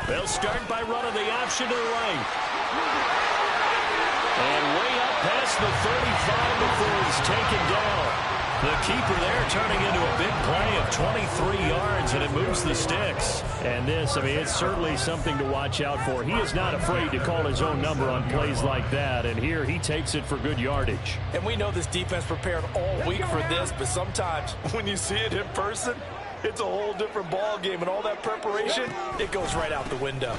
They'll start by running the option to the right. And way up past the 35 before he's taken down. The keeper there turning into a big play of 23 yards, and it moves the sticks. And this, I mean, it's certainly something to watch out for. He is not afraid to call his own number on plays like that, and here he takes it for good yardage. And we know this defense prepared all week for this, but sometimes when you see it in person, it's a whole different ball game, and all that preparation, it goes right out the window.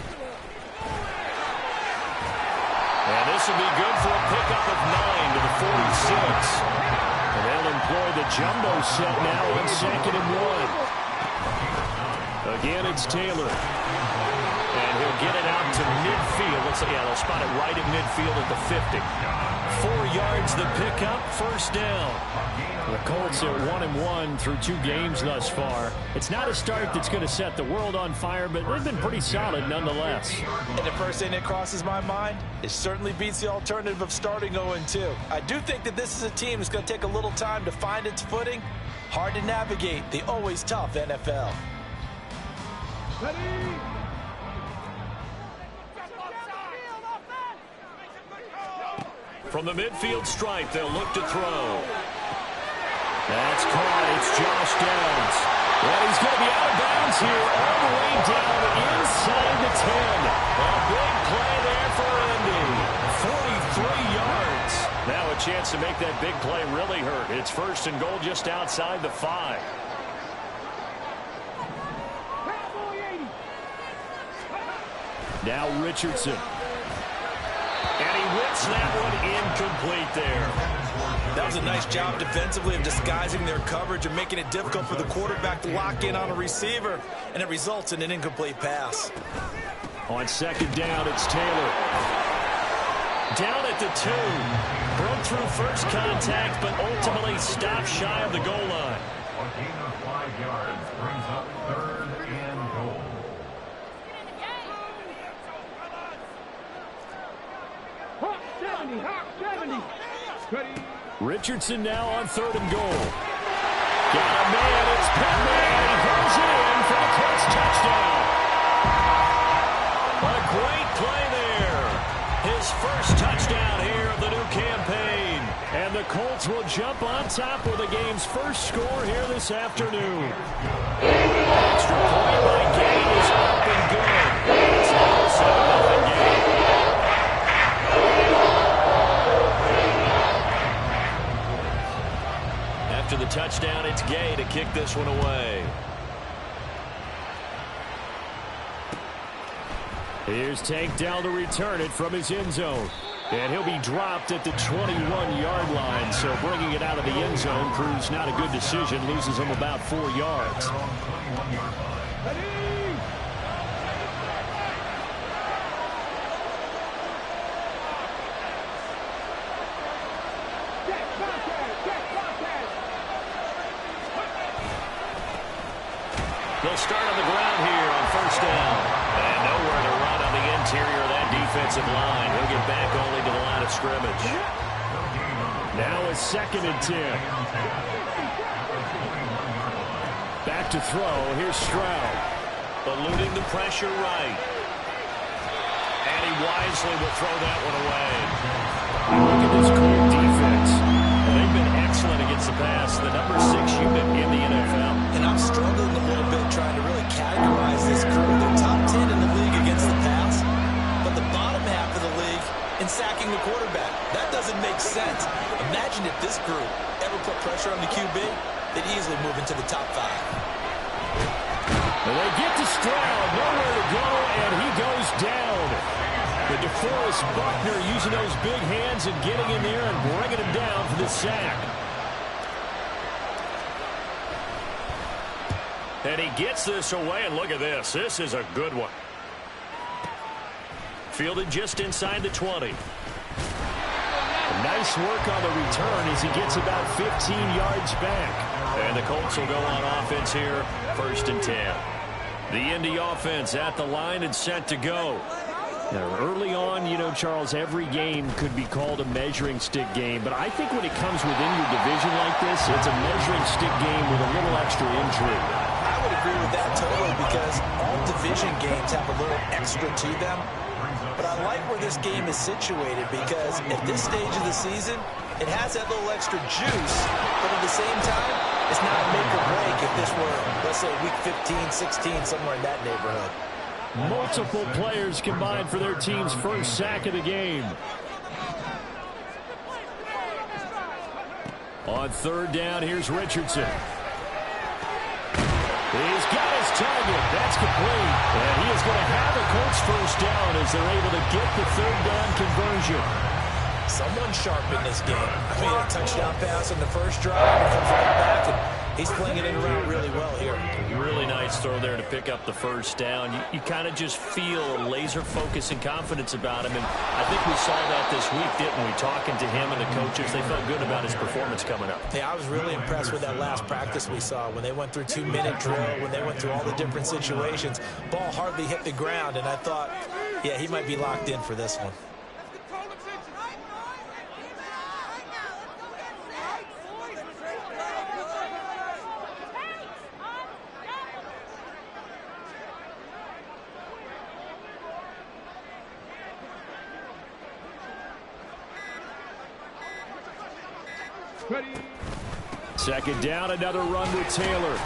And this will be good for a pickup of 9 to the 46. And they'll employ the jumbo set now on 2nd and 1. Again, it's Taylor. And he'll get it out to midfield. They'll spot it right at midfield at the 50. 4 yards the pickup, first down. The Colts are 1-1 through 2 games thus far. It's not a start that's going to set the world on fire, but they've been pretty solid nonetheless. And the first thing that crosses my mind, it certainly beats the alternative of starting 0-2. I do think that this is a team that's going to take a little time to find its footing. Hard to navigate the always tough NFL. From the midfield stripe, they'll look to throw. That's caught. It's Josh Downs. And he's going to be out of bounds here all the way down inside the 10. A big play there for Indy. 43 yards. Now a chance to make that big play really hurt. It's 1st and goal just outside the 5. Now Richardson. And he whips that one incomplete there. That was a nice job defensively of disguising their coverage and making it difficult for the quarterback to lock in on a receiver, and it results in an incomplete pass. On 2nd down, it's Taylor. Down at the 2. Broke through first contact, but ultimately stopped shy of the goal line. A gain of 5 yards brings up 3rd and goal. Richardson now on 3rd and goal. Got a man, it's Pittman. He goes in for the Colts touchdown. What a great play there. His first touchdown here of the new campaign. And the Colts will jump on top with the game's first score here this afternoon. Extra point by Gay is up and good. It's now a 7-0 game. After the touchdown, it's Gay to kick this one away. Here's Tank down to return it from his end zone. And he'll be dropped at the 21-yard line. So bringing it out of the end zone proves not a good decision. Loses him about 4 yards. They'll start on the ground here on 1st down. And nowhere to run on the interior of that defensive line. He'll get back only to the line of scrimmage. Now a 2nd and 10. Back to throw. Here's Stroud. Eluding the pressure right. And he wisely will throw that one away. Look at this cool defense. They've been excellent against the pass. The number 6 unit in the NFL. And I'm struggling a little bit trying to really categorize this crew. They're top 10 in the league against the pass, but the bottom half of the league in sacking the quarterback. That doesn't make sense. Imagine if this group ever put pressure on the QB, they'd easily move into the top 5. And they get to Stroud, nowhere to go, and he goes down. The DeForest Buckner using those big hands and getting in there and bringing him down for the sack. And he gets this away, and look at this. This is a good one. Fielded just inside the 20. Nice work on the return as he gets about 15 yards back. And the Colts will go on offense here, 1st and 10. The Indy offense at the line and set to go. Now, early on, you know, Charles, every game could be called a measuring stick game. But I think when it comes within your division like this, it's a measuring stick game with a little extra intrigue. I would agree with that totally because all divisions division games have a little extra to them. But I like where this game is situated because at this stage of the season, it has that little extra juice, but at the same time, it's not a make or break if this were, let's say, week 15, 16, somewhere in that neighborhood. Multiple players combined for their team's first sack of the game. On third down, here's Richardson. He's got his target. That's complete. And he is going to have a Colts first down as they're able to get the third down conversion. Someone sharp in this game. I mean, a touchdown pass on the first drive. He comes right back, and he's playing it in around really well here. Really nice throw there to pick up the first down. You kind of just feel laser focus and confidence about him. And I think we saw that this week, didn't we? Talking to him and the coaches, they felt good about his performance coming up. Yeah, I was really impressed with that last practice we saw when they went through 2-minute drill, when they went through all the different situations. Ball hardly hit the ground, and I thought, yeah, he might be locked in for this one. Second down, another run with Taylor.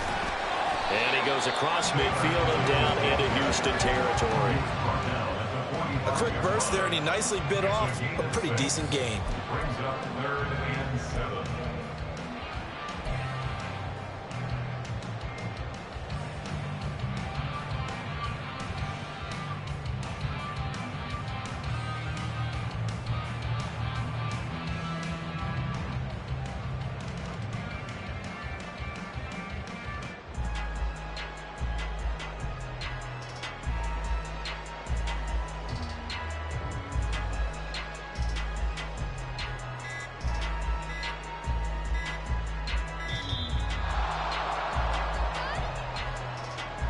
And he goes across midfield and down into Houston territory. A quick burst there, and he nicely bit off a pretty decent gain. Brings up 3rd and 7.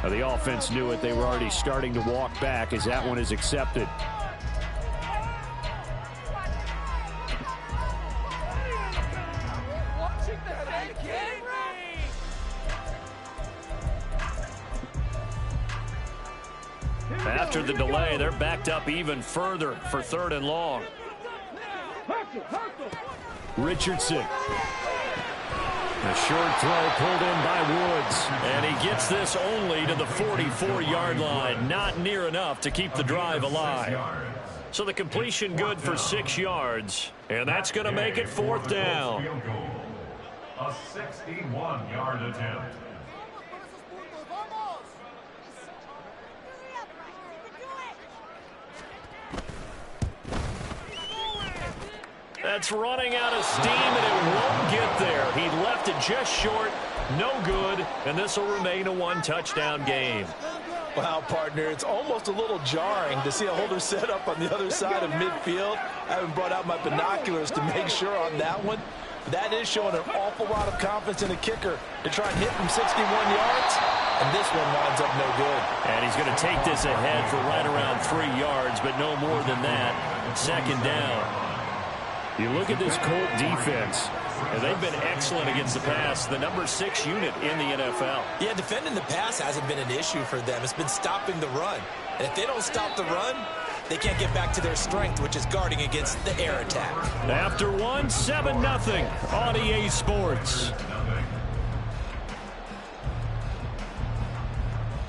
The offense knew it. They were already starting to walk back as that one is accepted. After the delay, they're backed up even further for 3rd and long. Richardson. A short throw pulled in by Woods. And he gets this only to the 44-yard line. Not near enough to keep the drive alive. So the completion good for 6 yards. And that's going to make it 4th down. A 61-yard attempt. That's running out of steam, and it won't get there. He left it just short, no good, and this will remain a 1-touchdown game. Wow, partner, it's almost a little jarring to see a holder set up on the other side of midfield. I haven't brought out my binoculars to make sure on that one. That is showing an awful lot of confidence in a kicker to try and hit from 61 yards, and this one winds up no good. And he's going to take this ahead for right around 3 yards, but no more than that. 2nd down. You look at this Colt defense, and they've been excellent against the pass, the number 6 unit in the NFL. Yeah, defending the pass hasn't been an issue for them. It's been stopping the run. And if they don't stop the run, they can't get back to their strength, which is guarding against the air attack. After one, 7-0 on EA Sports.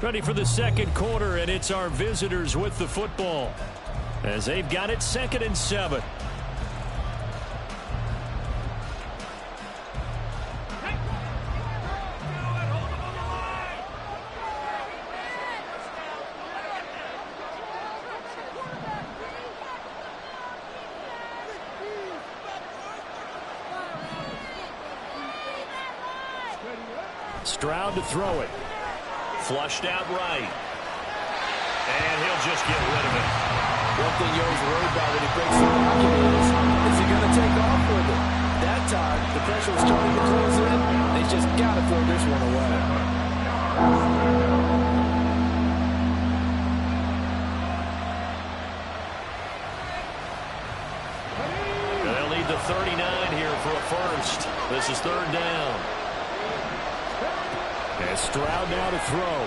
Ready for the 2nd quarter, and it's our visitors with the football as they've got it 2nd and 7. Stroud to throw it. Flushed out right. And he'll just get rid of it. One thing you're always worried about when he breaks the pocket is he going to take off with it? That time, the pressure was starting to close in. They just got to throw this one away. They'll need the 39 here for a first. This is 3rd down. And Stroud now to throw.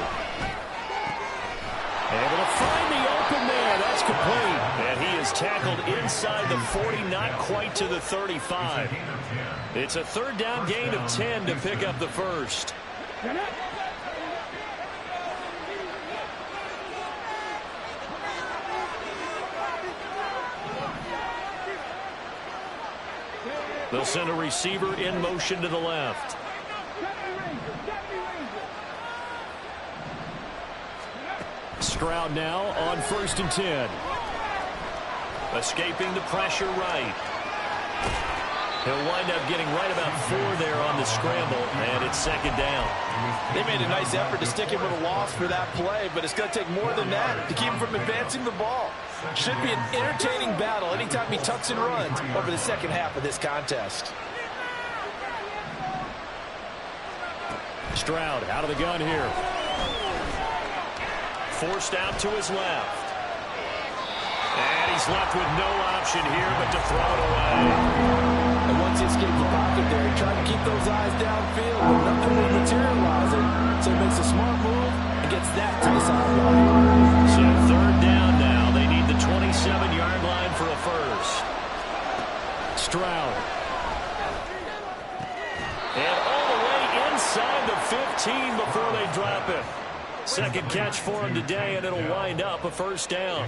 Able to find the open man. That's complete. And he is tackled inside the 40, not quite to the 35. It's a third down gain of 10 to pick up the first. They'll send a receiver in motion to the left. Stroud now on 1st and 10. Escaping the pressure right. He'll wind up getting right about 4 there on the scramble, and it's 2nd down. They made a nice effort to stick him with a loss for that play, but it's going to take more than that to keep him from advancing the ball. Should be an entertaining battle anytime he tucks and runs over the second half of this contest. Stroud out of the gun here. Forced out to his left. And he's left with no option here but to throw it away. And once he escaped the pocket there, he tried to keep those eyes downfield, but nothing was materializing. So he makes a smart move and gets that to the sideline. So 3rd down now. They need the 27-yard line for a first. Stroud. And all the way inside the 15 before they drop it. Second catch for him today, and it'll wind up a first down.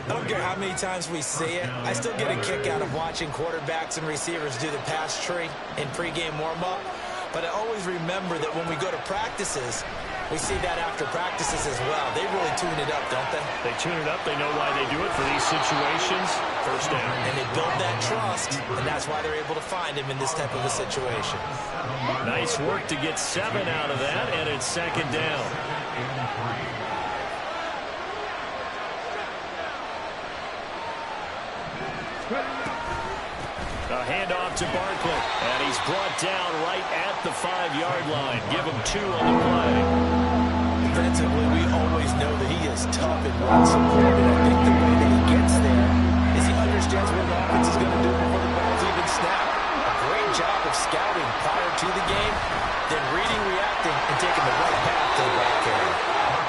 I don't care how many times we see it. I still get a kick out of watching quarterbacks and receivers do the pass tree in pregame warm-up. But I always remember that when we go to practices, we see that after practices as well. They really tune it up, don't they? They tune it up. They know why they do it for these situations. First down. And they build that trust, and that's why they're able to find him in this type of a situation. Nice work to get 7 out of that, and it's 2nd down. A handoff to Barkley, and he's brought down right at the 5-yard line. Give him 2 on the play. Defensively, we always know that he is tough and run support, and I think the way that he gets there is he understands what the offense is going to do before the ball's even snapped. A great job of scouting prior to the game, then reading, reacting, and taking the right path to the ball carrier.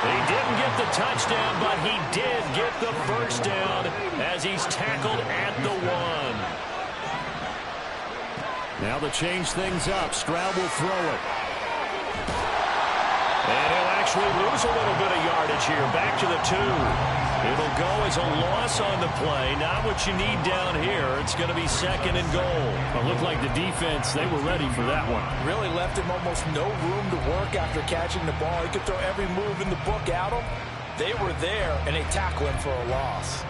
He didn't get the touchdown, but he did get the first down as he's tackled at the 1. Now to change things up, Stroud will throw it. And he'll actually lose a little bit of yardage here, back to the 2. It'll go as a loss on the play. Not what you need down here. It's going to be 2nd and goal. It looked like the defense, they were ready for that one. Really left him almost no room to work after catching the ball. He could throw every move in the book at him. They were there, and they tackle him for a loss.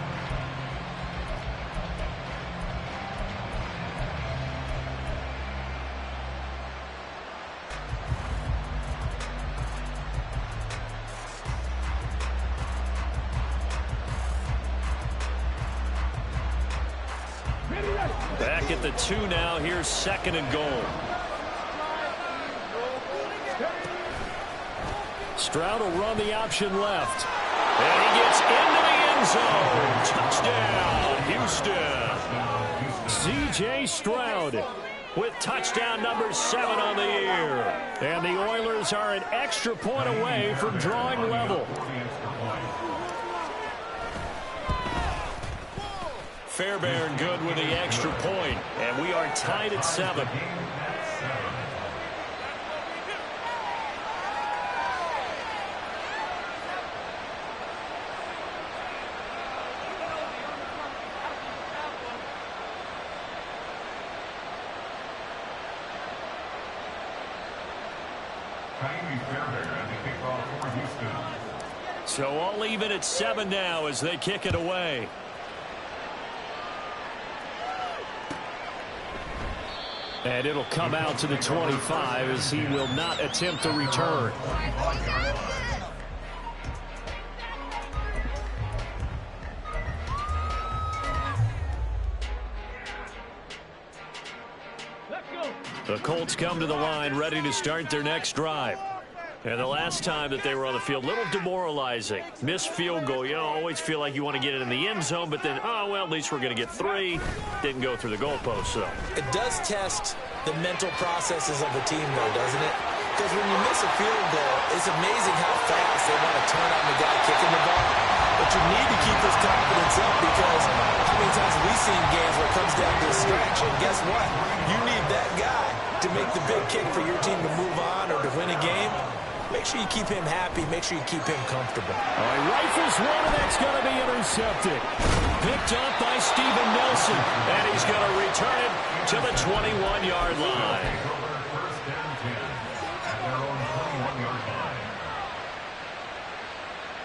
Back at the 2 now. Here's 2nd and goal. Stroud will run the option left. And he gets into the end zone. Touchdown, Houston. C.J. Stroud with touchdown number 7 on the year. And the Oilers are an extra point away from drawing level. Fairbairn good with the extra point, and we are tied at 7. So all even at 7 now as they kick it away. And it'll come out to the 25 as he will not attempt a return. The Colts come to the line ready to start their next drive. And the last time that they were on the field, a little demoralizing. Missed field goal. You always feel like you want to get it in the end zone, but then, oh, well, at least we're going to get 3. Didn't go through the goalpost, though. It does test the mental processes of the team, though, doesn't it? Because when you miss a field goal, it's amazing how fast they want to turn on the guy kicking the ball. how many times have we seen games where it comes down to a stretch, and guess what? You need that guy to make the big kick for your team to move on or to win a game. Make sure you keep him happy. Make sure you keep him comfortable. All right, rifles one, and that's going to be intercepted. Picked up by Steven Nelson, and he's going to return it to the 21-yard line. First and 10 at their own 21-yard line.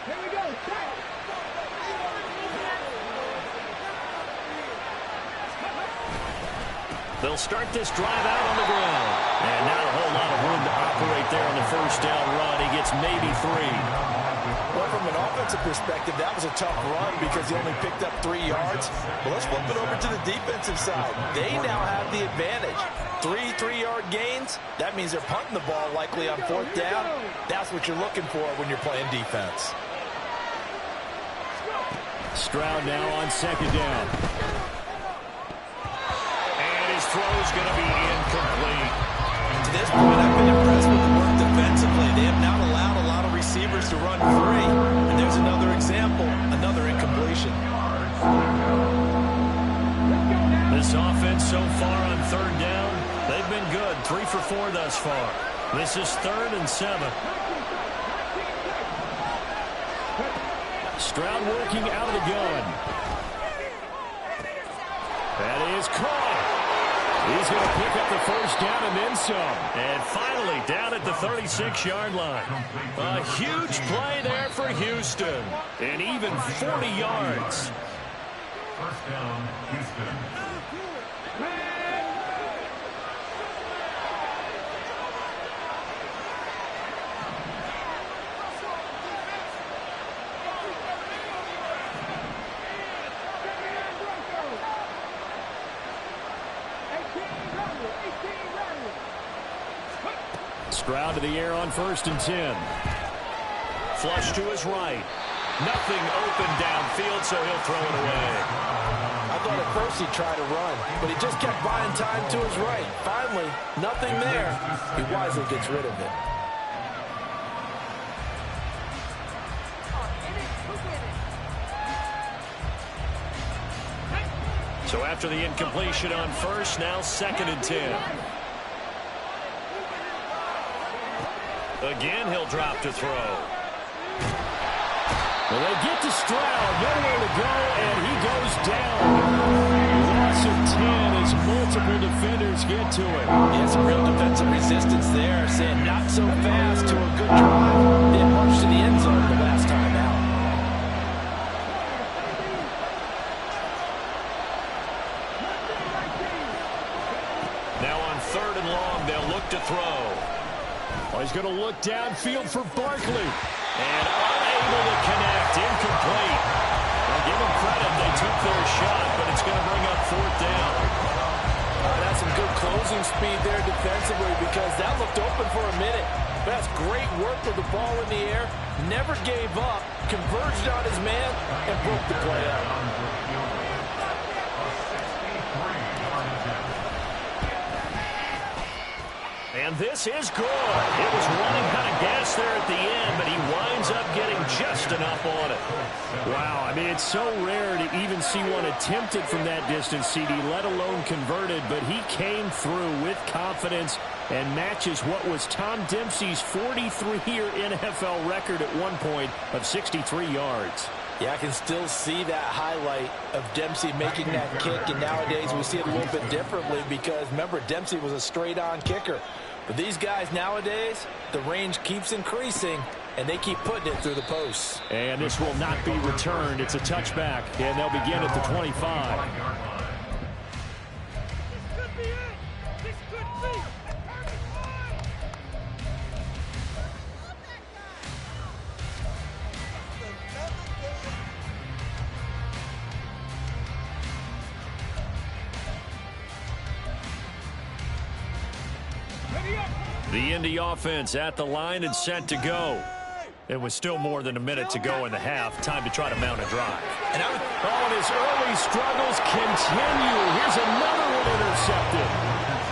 Here we go. They'll start this drive out on the ground. And not a whole lot of room to operate there on the first down run. He gets maybe 3. Well, from an offensive perspective, that was a tough run because he only picked up 3 yards. But let's flip it over to the defensive side. They now have the advantage. 3 3-yard gains. That means they're punting the ball likely on 4th down. That's what you're looking for when you're playing defense. Stroud now on 2nd down. His throw is going to be incomplete. To this point, I've been impressed with the work defensively. They have not allowed a lot of receivers to run free. And there's another example, another incompletion. This offense so far on 3rd down, they've been good. 3 for 4 thus far. This is 3rd and 7. Stroud working out of the gun. That is caught. He's going to pick up the first down and then some. And finally down at the 36-yard line. A huge play there for Houston. And even 40 yards. First down, Houston. Stroud to the air on 1st and 10. Flush to his right. Nothing open downfield, so he'll throw it away. I thought at first he'd try to run, but he just kept buying time to his right. Finally, nothing there. He wisely gets rid of it. So after the incompletion on 1st, now 2nd and 10. Again, he'll drop to throw. Well, they get to Stroud, nowhere to go, and he goes down. Loss of 10 as multiple defenders get to him. Yeah, some real defensive resistance there, saying not so fast to a good drive. They marched to the end zone the last time out. Now on 3rd and long, they'll look to throw. Oh, he's going to look downfield for Barkley. And unable to connect. Incomplete. I'll give them credit. They took their shot, but it's going to bring up 4th down. That's some good closing speed there defensively because that looked open for a minute. That's great work with the ball in the air. Never gave up. Converged on his man and broke the play up. And this is good. It was running out of gas there at the end, but he winds up getting just enough on it. Wow, I mean, it's so rare to even see one attempted from that distance, CD, let alone converted, but he came through with confidence and matches what was Tom Dempsey's 43-year NFL record at one point of 63 yards. Yeah, I can still see that highlight of Dempsey making that kick, and nowadays we see it a little bit differently because, remember, Dempsey was a straight-on kicker. But these guys nowadays, the range keeps increasing, and they keep putting it through the posts. And this will not be returned. It's a touchback, and they'll begin at the 25. The Indy offense at the line and set to go. It was still more than a minute to go in the half. Time to try to mount a drive. And his early struggles continue. Here's another one intercepted.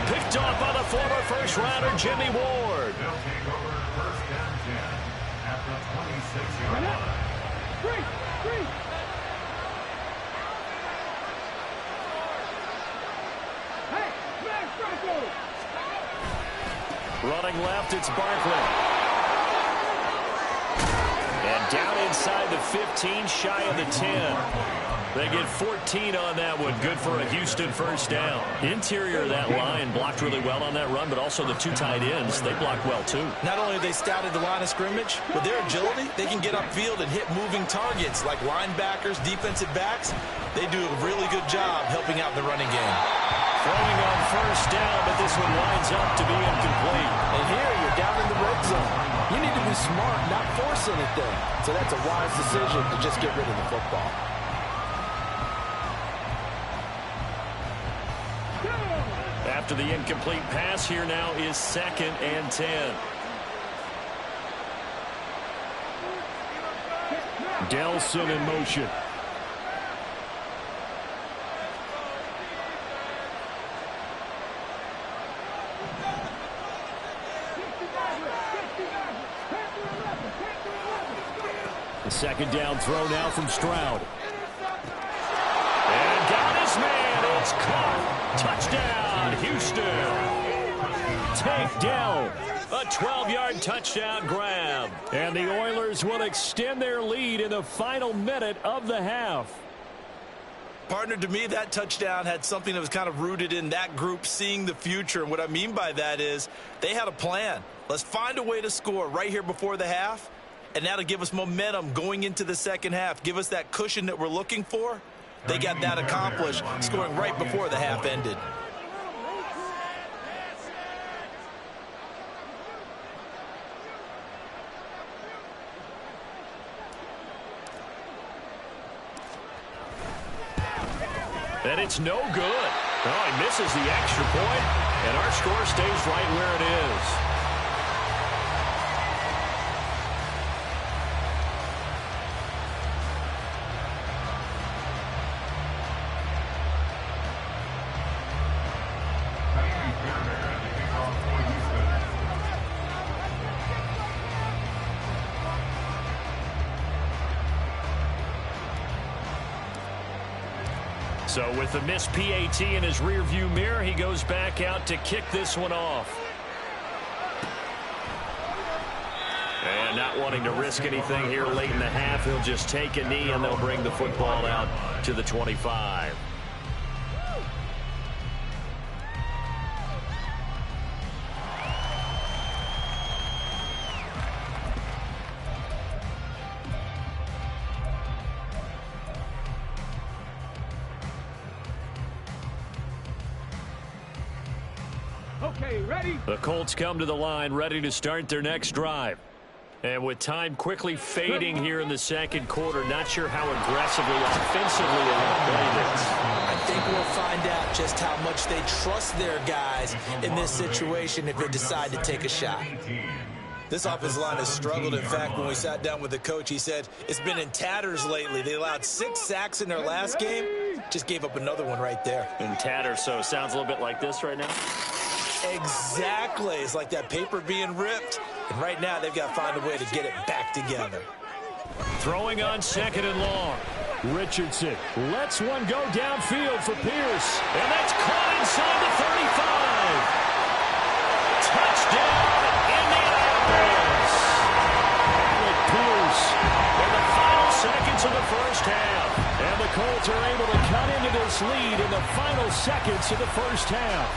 Picked off by the former first-rounder Jimmy Ward. They'll take over 1st and 10 at the 26-yard line. Running left, it's Barkley. And down inside the 15, shy of the 10. They get 14 on that one. Good for a Houston first down. Interior of that line blocked really well on that run, but also the two tight ends, they blocked well too. Not only have they scouted the line of scrimmage, with their agility, they can get upfield and hit moving targets like linebackers, defensive backs. They do a really good job helping out in the running game. Throwing on first down, but this one winds up to be incomplete. And here you're down in the red zone. You need to be smart, not force anything. So that's a wise decision to just get rid of the football. After the incomplete pass, here now is 2nd and 10. Delson in motion. The second down throw now from Stroud. And got his man. It's caught. Touchdown, Houston. Takedown. A 12-yard touchdown grab. And the Oilers will extend their lead in the final minute of the half. Partner, to me, that touchdown had something that was kind of rooted in that group seeing the future. And what I mean by that is they had a plan. Let's find a way to score right here before the half. And that'll give us momentum going into the second half. Give us that cushion that we're looking for. They got that accomplished, scoring right before the half ended. And it's no good. Oh, he misses the extra point, and our score stays right where it is. So with the missed PAT in his rearview mirror, he goes back out to kick this one off. And not wanting to risk anything here late in the half, he'll just take a knee and they'll bring the football out to the 25. Okay, ready? The Colts come to the line, ready to start their next drive. And with time quickly fading here in the second quarter, not sure how aggressively, offensively they want to play this. I think we'll find out just how much they trust their guys in this situation if they decide to take a shot. This offensive line has struggled. In fact, when we sat down with the coach, he said it's been in tatters lately. They allowed 6 sacks in their last game. Just gave up another one right there. In tatters, so it sounds a little bit like this right now. Exactly. It's like that paper being ripped. And right now, they've got to find a way to get it back together. Throwing on 2nd and long. Richardson lets one go downfield for Pierce. And that's caught inside the 35. Touchdown, Indianapolis. With Pierce in the final seconds of the first half. And the Colts are able to cut into this lead in the final seconds of the first half.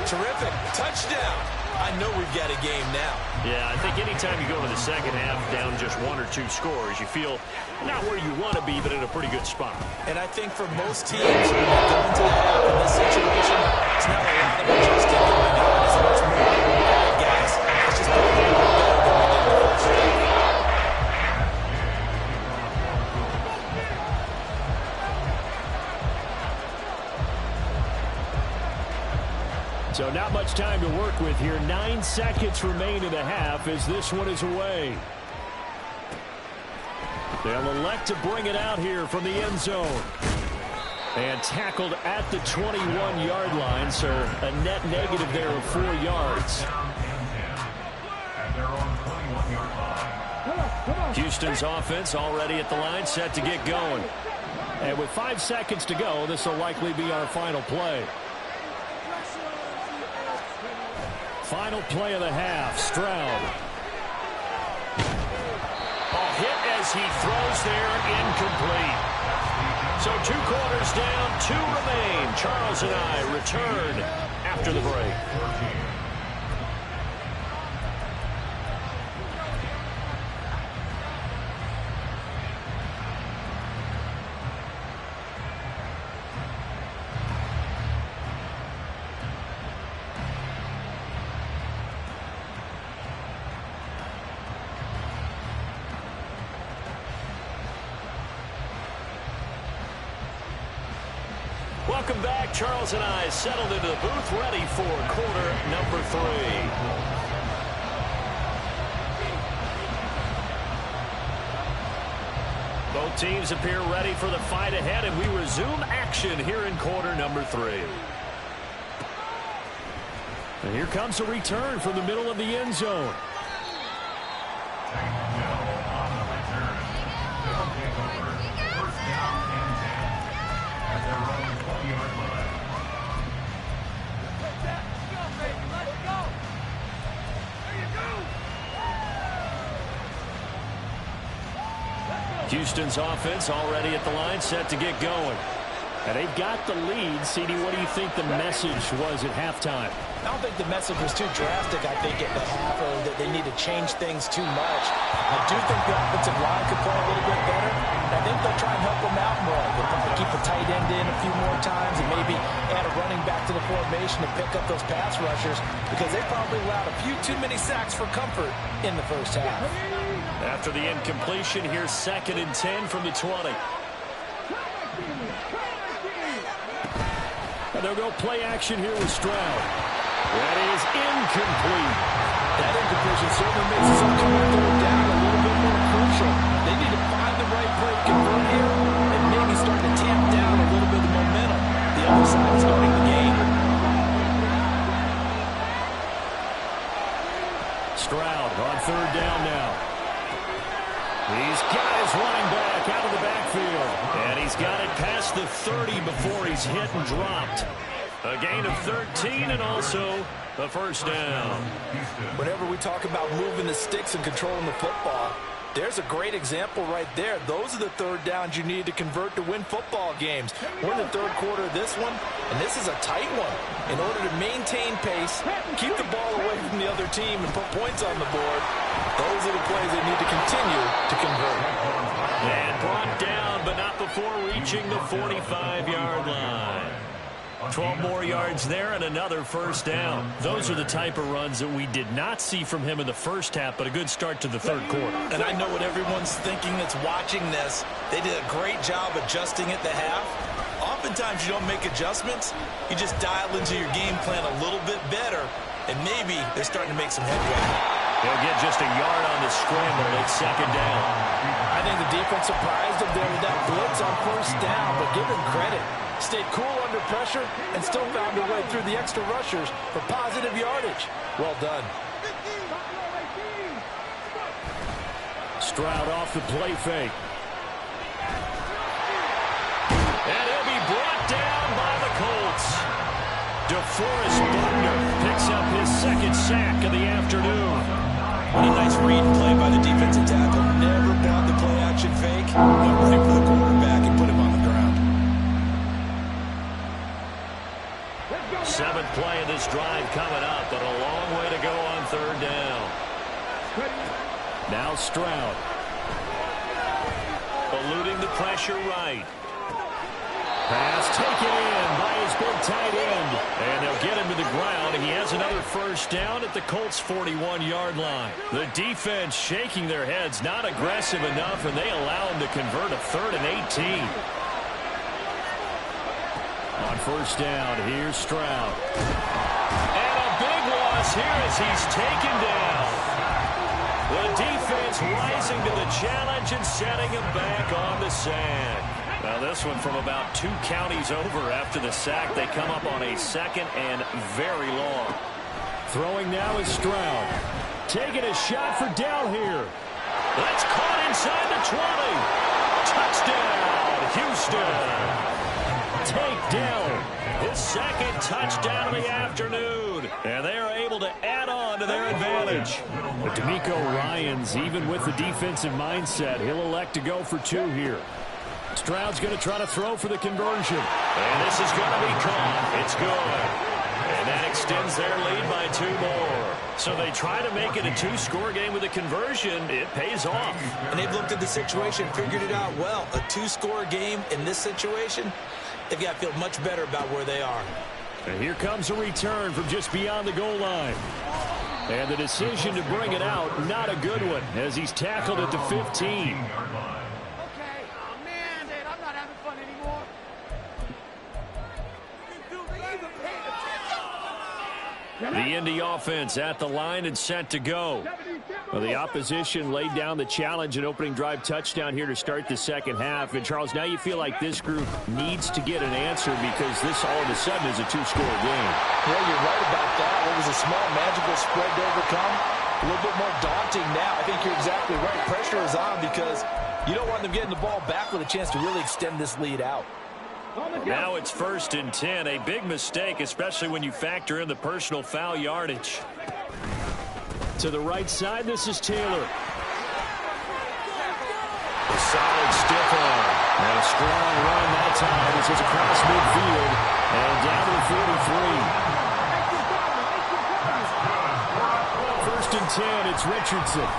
Terrific. Touchdown. I know we've got a game now. Yeah, I think anytime you go in the second half down just 1 or 2 scores, you feel not where you want to be, but in a pretty good spot. And I think for most teams, when they go into the half in this situation, it's not a lot of adjusting going on. It's much more, all right, guys, let's just go a little bit better than we did in the first half. So not much time to work with here. 9 seconds remain in the half as this one is away. They'll elect to bring it out here from the end zone. And tackled at the 21-yard line, so a net negative there of 4 yards. Houston's offense already at the line, set to get going. And with 5 seconds to go, this will likely be our final play. Final play of the half. Stroud. Ball hit as he throws there, incomplete. So 2 quarters down, 2 remain. Charles and I return after the break. Welcome back. Charles and I settled into the booth, ready for quarter number 3. Both teams appear ready for the fight ahead, and we resume action here in quarter number 3. And here comes a return from the middle of the end zone. Houston's offense already at the line, set to get going. And they've got the lead. CD, what do you think the message was at halftime? I don't think the message was too drastic, I think, at the half, or that they need to change things too much. I do think the offensive line could play a little bit better. And I think they'll try and help them out more. They'll probably keep the tight end in a few more times and maybe add a running back to the formation to pick up those pass rushers, because they probably allowed a few too many sacks for comfort in the first half. After the incompletion, here's 2nd and 10 from the 20. And they'll go play action here with Stroud. That is incomplete. That incompletion certainly makes this upcoming 3rd down a little bit more crucial. They need to find the right play to convert here and maybe start to tamp down a little bit of momentum. The other side is starting the game. Stroud on 3rd down now. He's got his running back out of the backfield. And he's got it past the 30 before he's hit and dropped. A gain of 13 and also a 1st down. Whenever we talk about moving the sticks and controlling the football, there's a great example right there. Those are the 3rd downs you need to convert to win football games. We're in the 3rd quarter of this one, and this is a tight one. In order to maintain pace, keep the ball away from the other team, and put points on the board, those are the plays they need to continue to convert. And brought down, but not before reaching the 45-yard line. 12 more yards there and another 1st down. Those are the type of runs that we did not see from him in the first half, but a good start to the 3rd quarter. And I know what everyone's thinking that's watching this. They did a great job adjusting at the half. Oftentimes you don't make adjustments. You just dial into your game plan a little bit better, and maybe they're starting to make some headway. They'll get just a yard on the scramble at 2nd down. I think the defense surprised them there with that blitz on 1st down, but give them credit. Stayed cool under pressure and still found their way through the extra rushers for positive yardage. Well done. Stroud off the play fake. And he'll be brought down by the Colts. DeForest Buckner picks up his 2nd sack of the afternoon. What a nice read and play by the defensive tackle. Never brought the play-action fake. Went right for the quarterback and put him on the ground. 7th play of this drive coming up, but a long way to go on 3rd down. Now Stroud. Eluding the pressure right. Pass taken in by his big tight end. And they'll get him to the ground. He has another 1st down at the Colts' 41-yard line. The defense shaking their heads, not aggressive enough, and they allow him to convert a 3rd and 18. On 1st down, here's Stroud. And a big loss here as he's taken down. The defense rising to the challenge and setting him back on the sand. Now this one from about 2 counties over after the sack. They come up on a 2nd and very long. Throwing now is Stroud. Taking a shot for down here. That's caught inside the 20. Touchdown, Houston. takedown. His second touchdown of the afternoon. And they are able to add on to their advantage. But D'Amico Ryans, even with the defensive mindset, he'll elect to go for 2 here. Stroud's going to try to throw for the conversion. And this is going to be caught. It's good. And that extends their lead by 2 more. So they try to make it a 2-score game with a conversion. It pays off. And they've looked at the situation, figured it out well. A 2-score game in this situation, they've got to feel much better about where they are. And here comes a return from just beyond the goal line. And the decision to bring it out, not a good one, as he's tackled at the 15. The Indy offense at the line and set to go. Well, the opposition laid down the challenge and opening drive touchdown here to start the second half. And, Charles, now you feel like this group needs to get an answer because this all of a sudden is a 2-score game. Well, you're right about that. What was a small magical spread to overcome? A little bit more daunting now. I think you're exactly right. Pressure is on because you don't want them getting the ball back with a chance to really extend this lead out. Now it's 1st and 10. A big mistake, especially when you factor in the personal foul yardage. To the right side, this is Taylor. A solid stiff arm. And a strong run that time. This is across midfield. And down to the 43. 1st and 10, it's Richardson.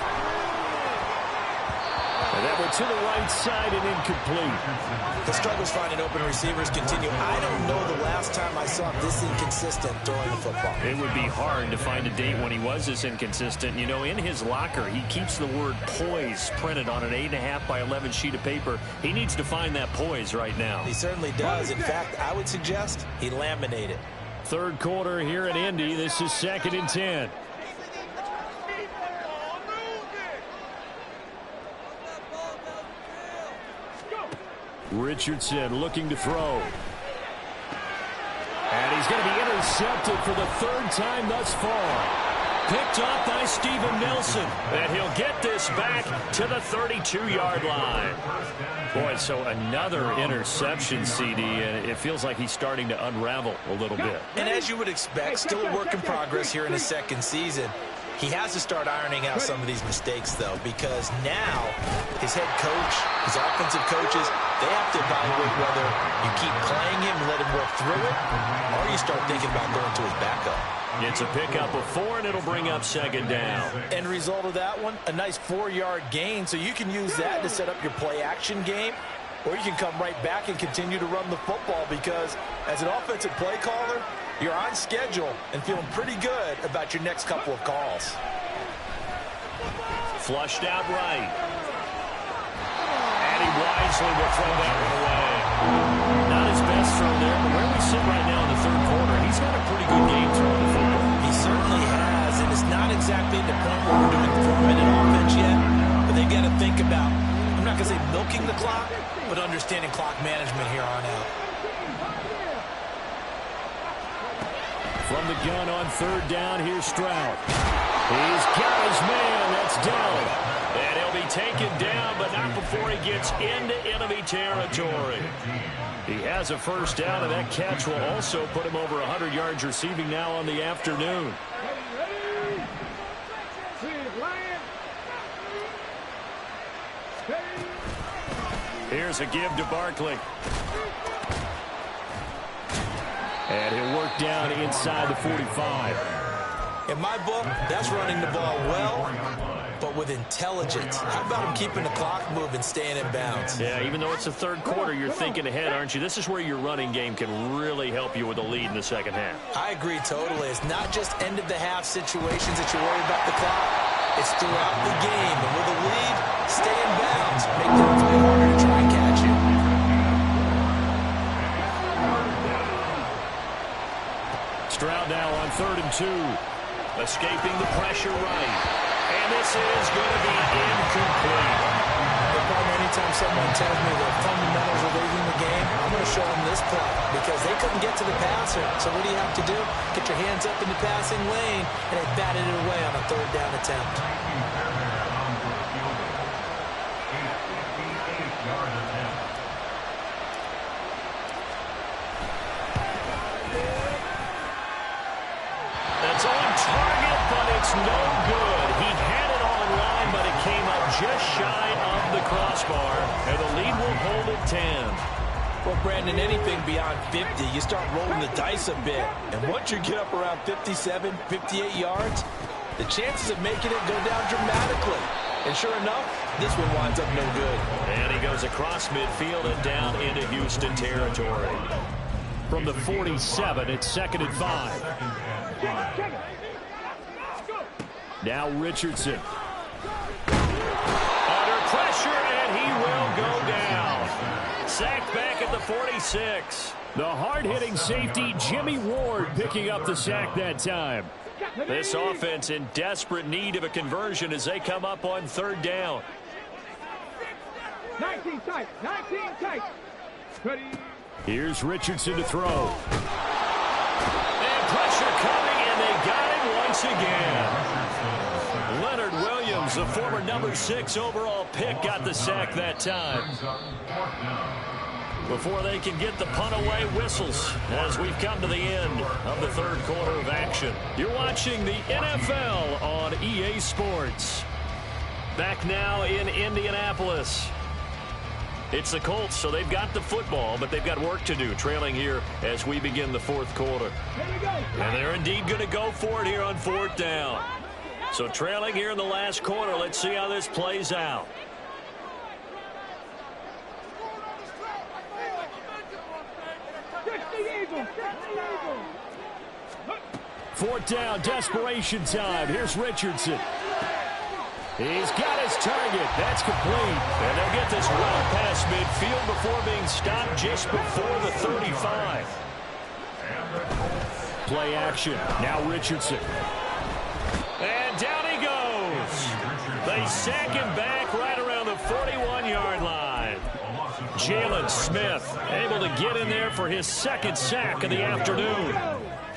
And that went to the right side and incomplete. The struggles finding open receivers continue. I don't know the last time I saw this inconsistent throwing the football. It would be hard to find a date when he was this inconsistent. You know, in his locker, he keeps the word poise printed on an 8.5 by 11 sheet of paper. He needs to find that poise right now. He certainly does. In fact, I would suggest he laminate it. 3rd quarter here at Indy. This is 2nd and 10. Richardson looking to throw. And he's going to be intercepted for the 3rd time thus far. Picked up by Steven Nelson. And he'll get this back to the 32-yard line. Boy, so another interception, CD, and it feels like he's starting to unravel a little bit. And as you would expect, still a work in progress here in his 2nd season. He has to start ironing out some of these mistakes, though, because now his head coach, his offensive coaches, they have to evaluate whether you keep playing him and let him work through it, or you start thinking about going to his backup. It's a pickup of 4, and it'll bring up 2nd down. End result of that one, a nice 4-yard gain, so you can use that to set up your play-action game, or you can come right back and continue to run the football because as an offensive play caller, you're on schedule and feeling pretty good about your next couple of calls. Flushed out right. And he wisely will throw that one away. Not his best throw there, but where we sit right now in the 3rd quarter, he's had a pretty good game throwing the football. He certainly has, and it's not exactly at the point where we're doing 4-minute offense yet, but they've got to think about, I'm not going to say milking the clock, but understanding clock management here on out. From the gun on 3rd down, here's Stroud. He's got his man. That's down. And he'll be taken down, but not before he gets into enemy territory. He has a 1st down, and that catch will also put him over 100 yards receiving now on the afternoon. Here's a give to Barkley. And he'll work down inside the 45. In my book, that's running the ball well, but with intelligence. How about him keeping the clock moving, staying in bounds? Yeah, even though it's the 3rd quarter, you're thinking ahead, aren't you? This is where your running game can really help you with a lead in the 2nd half. I agree totally. It's not just end-of-the-half situations that you worry about the clock. It's throughout the game. And with a lead, stay in bounds. Make them fight harder to try and catch you. Stroud now on 3rd and 2. Escaping the pressure right. And this is going to be incomplete. The problem anytime someone tells me the fundamentals of leading the game, I'm going to show them this play because they couldn't get to the passer. So what do you have to do? Get your hands up in the passing lane, and they batted it away on a 3rd down attempt. crossbar, and the lead will hold at 10. Well, Brandon, anything beyond 50, you start rolling the dice a bit. And once you get up around 57, 58 yards, the chances of making it go down dramatically. And sure enough, this one winds up no good. And he goes across midfield and down into Houston territory. From the 47, it's 2nd and 5. Now Richardson. Under pressure, and he will go down. Sacked back at the 46. The hard-hitting safety, Jimmy Ward, picking up the sack that time. This offense in desperate need of a conversion as they come up on 3rd down. 19 tight. 19 tight. Ready. Here's Richardson to throw. And pressure coming, and they got him once again. Leonard Williams, the former number 6 overall pick, got the sack that time. Before they can get the punt away, whistles as we've come to the end of the 3rd quarter of action. You're watching the NFL on EA Sports. Back now in Indianapolis. It's the Colts, so they've got the football, but they've got work to do, trailing here as we begin the 4th quarter. And they're indeed going to go for it here on 4th down. So trailing here in the last quarter, let's see how this plays out. 4th down, desperation time. Here's Richardson. He's got his target. That's complete. And they'll get this well past midfield before being stopped just before the 35. Play action. Now Richardson. And down he goes. They sack him back right around the 41-yard line. Jalen Smith able to get in there for his 2nd sack of the afternoon.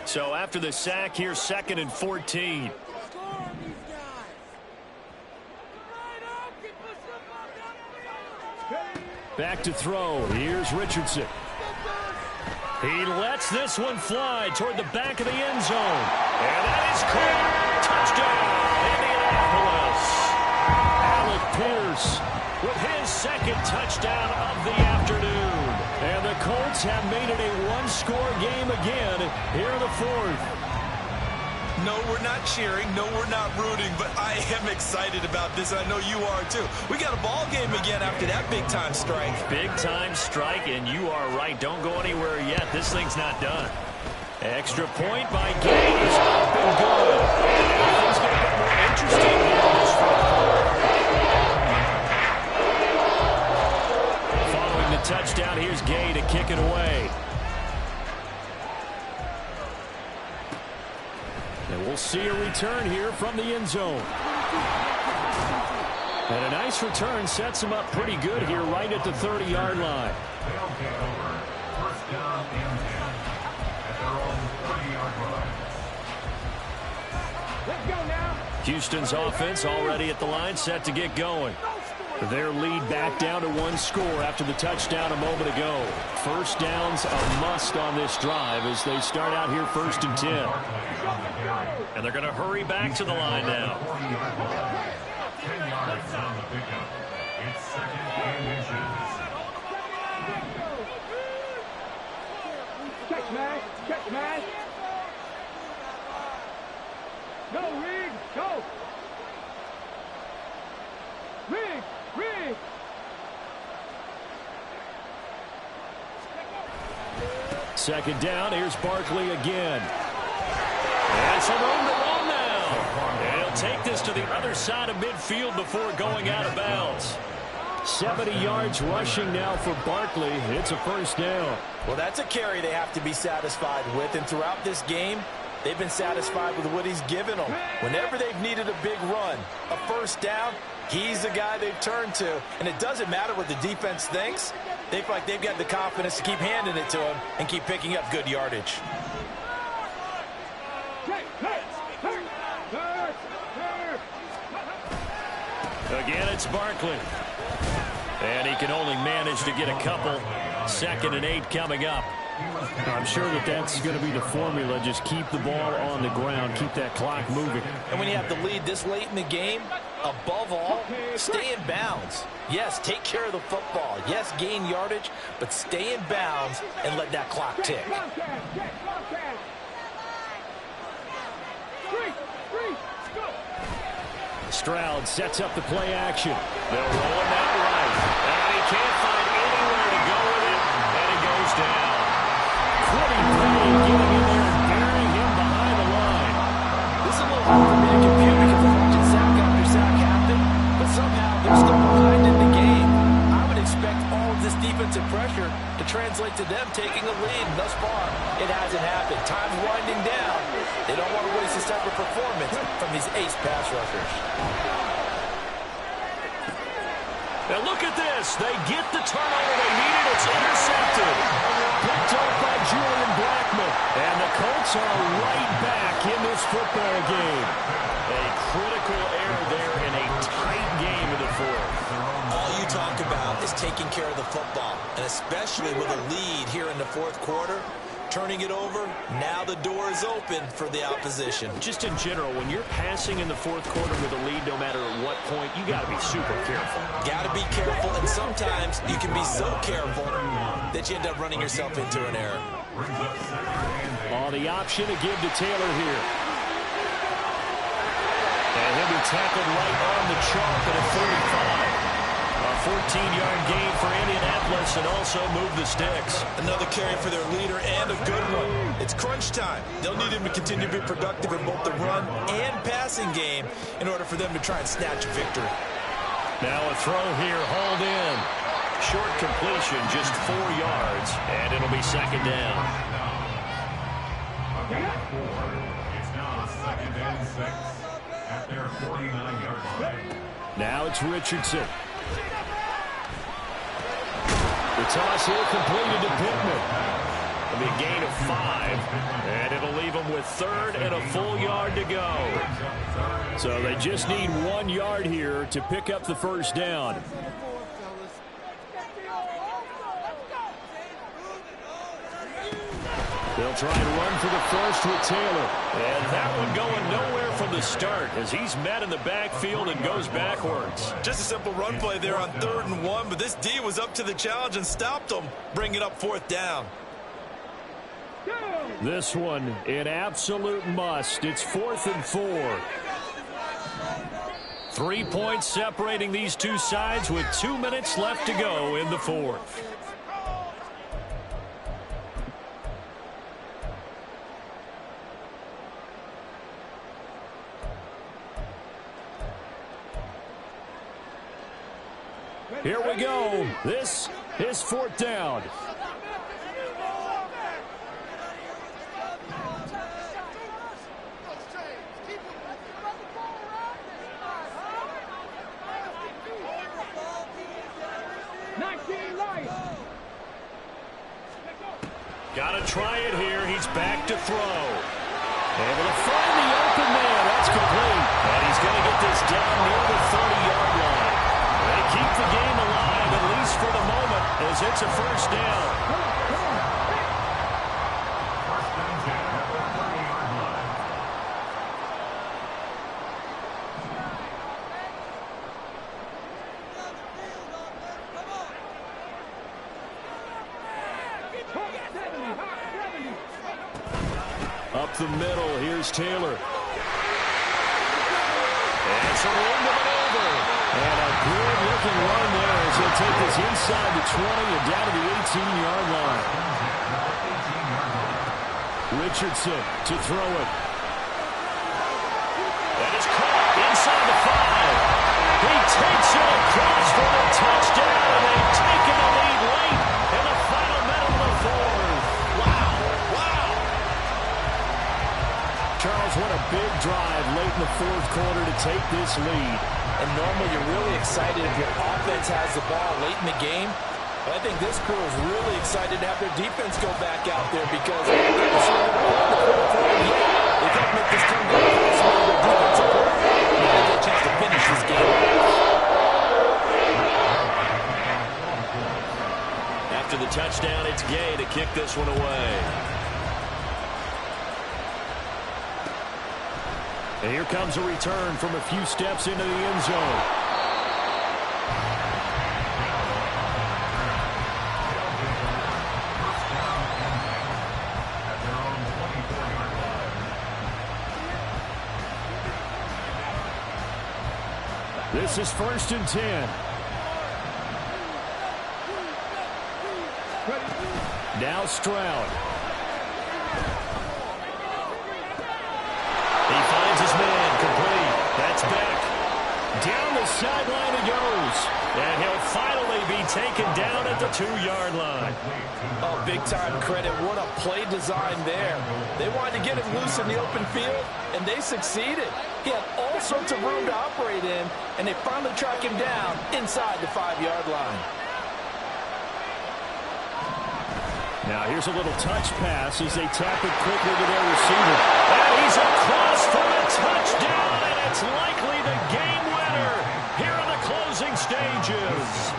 So after the sack, here's 2nd and 14. Back to throw. Here's Richardson. He lets this one fly toward the back of the end zone. And that is caught. Touchdown, Indianapolis. Alec Pierce with his 2nd touchdown of the afternoon. And the Colts have made it a one-score game again here in the 4th. No, we're not cheering. No, we're not rooting. But I am excited about this. I know you are, too. We got a ball game again after that big-time strike. Big-time strike, and you are right. Don't go anywhere yet. This thing's not done. Extra point by Gay is up and good. Things going to get more interesting here in this 4th quarter. Following the touchdown, here's Gay to kick it away. And we'll see a return here from the end zone. And a nice return sets him up pretty good here right at the 30-yard line. They'll take over. 1st down and 10 at their own 30-yard line. Let's go now. Houston's offense already at the line, set to get going. Their lead back down to 1 score after the touchdown a moment ago. 1st down's a must on this drive as they start out here 1st and 10. And they're going to hurry back to the line now. 10 yards on the pickup. It's 2nd and inches. Check, man. Check, man. Go, Rig. Go. Rig. Rig. Second down, here's Barkley again. That's a room to run now. And he'll take this to the other side of midfield before going out of bounds. 70 yards rushing now for Barkley. It's a 1st down. Well, that's a carry they have to be satisfied with. And throughout this game, they've been satisfied with what he's given them. Whenever they've needed a big run, a 1st down, he's the guy they've turned to. And it doesn't matter what the defense thinks. They feel like they've got the confidence to keep handing it to him and keep picking up good yardage. Again, it's Barkley. And he can only manage to get a couple. 2nd and 8 coming up. I'm sure that's going to be the formula. Just keep the ball on the ground. Keep that clock moving. And when you have the lead this late in the game, Above all, stay in bounds. Yes, take care of the football. Yes, gain yardage, but stay in bounds and let that clock tick. Stroud sets up the play action. They'll roll him out right. And he can't find anywhere to go with it, and he goes down. Quitting play, getting in there and burying him behind the line. This is a little hard for me to compute because we're watching sack after sack happen, but somehow they're still behind in the game. I would expect all of this defensive pressure to translate to them taking a lead. Thus far, it hasn't happened. Time's winding down. They don't want to waste this type of performance from these ace pass rushers. Now look at this. They get the turnover they needed. It's intercepted. Picked up by Julian Blackman. And the Colts are right back in this football game. A critical error there in a tight game in the fourth. All you talk about is taking care of the football, and especially with a lead here in the fourth quarter. Turning it over, now the door is open for the opposition. Just in general, when you're passing in the fourth quarter with a lead, no matter at what point, you got to be super careful. Got to be careful, and sometimes you can be so careful that you end up running yourself into an error. On the option to give to Taylor here. And he'll be tackled right on the chalk at a 35. A 14-yard gain for Indianapolis and also move the sticks. Another carry for their leader and a good one. It's crunch time. They'll need him to continue to be productive in both the run and passing game in order for them to try and snatch a victory. Now a throw here, hauled in. Short completion, just 4 yards, and it'll be second down. It's now 2nd and 6 at their 49-yard line. Now it's Richardson. The toss here completed to Pittman. It'll be a gain of 5, and it'll leave them with 3rd and a full yard to go. So they just need 1 yard here to pick up the first down. They'll try and run for the first with Taylor. And that one going nowhere from the start as he's met in the backfield and goes backwards. Just a simple run play there on 3rd and 1, but this D was up to the challenge and stopped them, bringing up 4th down. This one an absolute must. It's 4th and 4. 3 points separating these two sides with 2 minutes left to go in the fourth. Here we go. This is 4th down. Got to try it here. He's back to throw. Able to find the open man. That's complete. And he's going to get this down near the 30-yard line. They keep the game alive, at least for the moment, as it's a first down. First and 10 at the 30-yard line. Up the middle, here's Taylor. And some room to maneuver. And a good-looking run there as he'll take this inside the 20 and down to the 18-yard line. Richardson to throw it. That is caught inside the 5. He takes it across for the touchdown, and they've taken the lead late in the final minute of the fourth. Wow. Charles, what a big drive late in the fourth quarter to take this lead. And normally you're really excited if your offense has the ball late in the game. But I think this crew is really excited to have their defense go back out there because they can't make this turn down possible with their defensive play. They get a chance to finish this game. After the touchdown, it's Gay to kick this one away. And here comes a return from a few steps into the end zone. This is 1st and 10. Now Stroud. He finds his man, complete. That's Beck. Down the sideline he goes. And he'll finally be taken down at the 2-yard line. Oh, big-time credit. What a play design there. They wanted to get him loose in the open field, and they succeeded. He had all sorts of room to operate in, and they finally track him down inside the 5-yard line. Now here's a little touch pass as they tap it quickly to their receiver. And he's across for a touchdown, and it's likely the game winner here in the closing stages.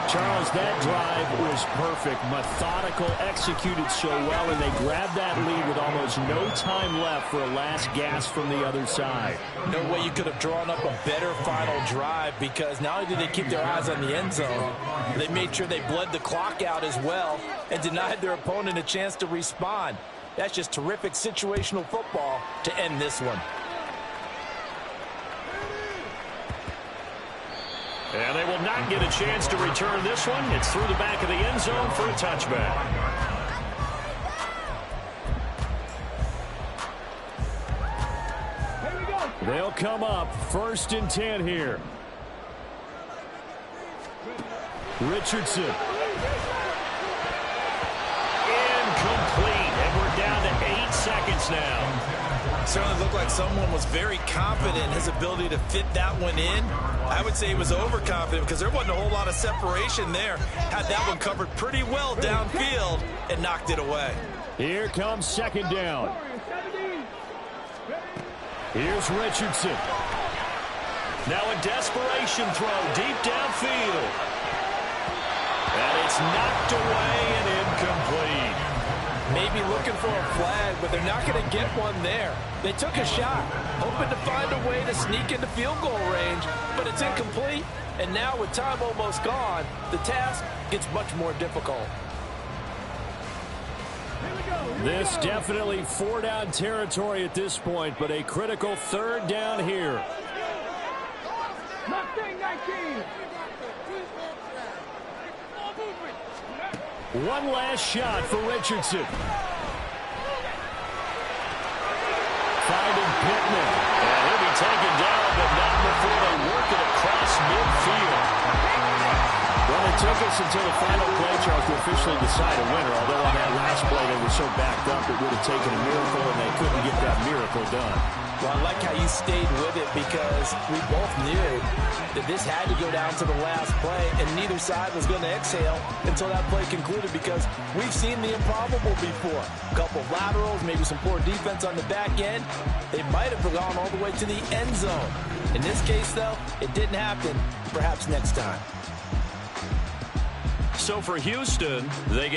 Charles, that drive was perfect, methodical, executed so well, and they grabbed that lead with almost no time left for a last gasp from the other side. No way you could have drawn up a better final drive, because not only did they keep their eyes on the end zone, they made sure they bled the clock out as well and denied their opponent a chance to respond. That's just terrific situational football to end this one. And they will not get a chance to return this one. It's through the back of the end zone for a touchback. Here we go. They'll come up 1st and 10 here. Richardson. Incomplete. And we're down to 8 seconds now. Certainly looked like someone was very confident in his ability to fit that one in. I would say he was overconfident because there wasn't a whole lot of separation there. Had that one covered pretty well downfield and knocked it away. Here comes 2nd down. Here's Richardson. Now a desperation throw deep downfield. And it's knocked away and incomplete. Maybe looking for a flag, but they're not going to get one there. They took a shot, hoping to find a way to sneak into field goal range, but it's incomplete. And now with time almost gone, the task gets much more difficult. This definitely 4-down territory at this point, but a critical 3rd down here. Mustang 19. One last shot for Richardson. Finding Pittman. And he'll be taken down, but not before they work it across midfield. Well, it took us until the final play, Charles, to officially decide a winner. Although on that last play they were so backed up it would have taken a miracle, and they couldn't get that miracle done. Well, I like how you stayed with it, because we both knew that this had to go down to the last play, and neither side was going to exhale until that play concluded, because we've seen the improbable before. A couple of laterals, maybe some poor defense on the back end. They might have gone all the way to the end zone. In this case, though, it didn't happen. Perhaps next time. So for Houston, they get